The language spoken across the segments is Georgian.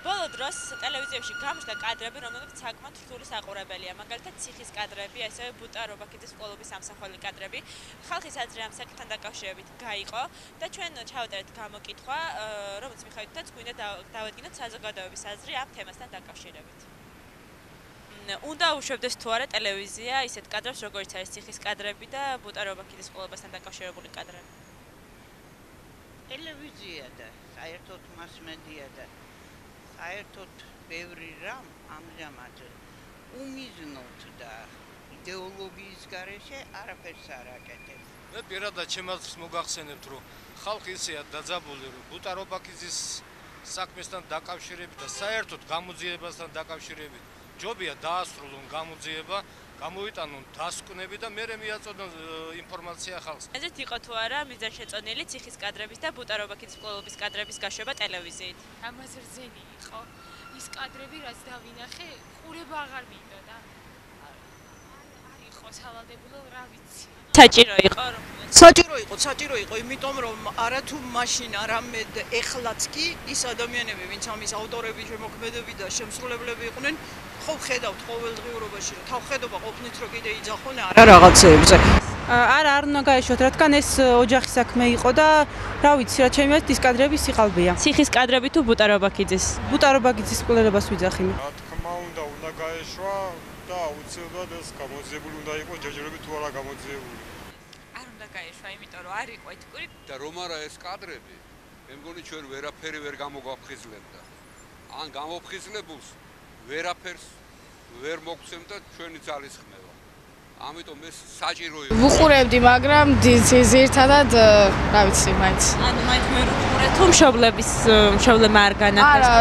ბოლო დროს ტელევიზიაში გამოჩნდა კადრები, რომლებიც საკმაოდ რთული საყურებელია. მაგალითად, ციხის კადრები, ასევე ბუტა რობაქიძის სკოლობის ამსახველი კადრები. ხალხის აზრი ამ საკითხთან დაკავშირებით გაიყო და ჩვენ ჩავწერეთ გამოკითხვა, რომელიც მიხედვითაც გვინდა დავედგინოთ საზოგადოების აზრი ამ თემასთან დაკავშირებით. უნდა უშვებდეს თუ არა ტელევიზია ისეთ კადრებს, როგორც არის ციხის კადრები და ბუტა რობაქიძის სკოლებასთან დაკავშირებული კადრები? ტელევიზია და საერთოდ მასმედია და საერთოდ ბევრი რამ ამჟამად უმიზნოდ და იდეოლოგიის გარეშე არაფერს არ აკეთებს. მე პირადად ჩემს მოგახსენებთ, რომ ხალხი ისეა დაძაბული, რომ ბუტა რობაქიძის საქმესთან დაკავშირებით და საერთოდ გამოძიებასთან დაკავშირებით ჯობია დაასრულონ გამოძიება, გამოიტანონ დასკვნები და მერე მიაწოდონ ინფორმაცია ხალხს. ეზეთ იყო თუ არა მიზანშეწონილი ციხის კადრების და ბუტა რობაქიძის სკოლობის კადრების გაშვება ტელევიზიით? ამაზე რძენი იყო ის კადრები, რაც დავინახე, ყურება აღარ მინდოდა. არ იყო სალადებულო, რა ვიცი. საჭირო იყო რომ საჭირო იყო, იმიტომ რომ არათუ მაშინ არამედ ეხლაც კი ის ადამიანები, ვინც ამის ავტორები, შემოქმედები და შემსრულებლები იყვნენ, ხო ხედავთ ყოველდღიურობაში, რომ თავხედობა ყოფნით რომ კიდე იძახონ არა რაღაცეებზე. არ უნდა გაეშვათ, რადგან ეს ოჯახის საქმე იყო და რა ვიცი, რა ჩემი აზრით ის კადრები სიყალბეა. ციხის კადრები თუ ბუტა რობაქიძის? ბუტა რობაქიძის სკოლებას ვიძახინე. რა თქმა უნდა გაეშვა და აუცილებლად ეს გამოძიებული უნდა იყოს, ჯერჯერობით თუ არა გამოძიებული. არ უნდა გაეშვა, იმიტომ რომ არ იყო ეთიკური და რომ არა ეს კადრები, მე მგონი ჩვენ ვერაფერი ვერ გამოგვაფხიზლებდა. ან გამოფხიზლებულს ვერაფერს ვერ მოგცემდა ჩვენი ძალისხმევა. ამიტომ ეს საჭირო იყო. ვუყურებდი, მაგრამ ძირთადად, რა ვიცი, მაინც. ანუ მაინც მე ვუყურე თუ მშობლებმა არ განახეს? არა,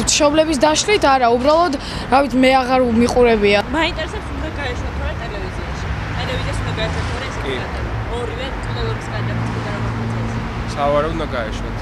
მშობლების დაშლით არა, უბრალოდ, რა ვიცი, მე აღარ მიყურებია. მაინტერესებს უნდა გაეშვათ თუ არა ტელევიზიაში. ტელევიზიაში უნდა გაეშვათ თუ არა ეს კადრები? ორივე სკოლების კადრები ბუტა რობაქიძის. სავარაუდოდ უნდა გაეშვათ.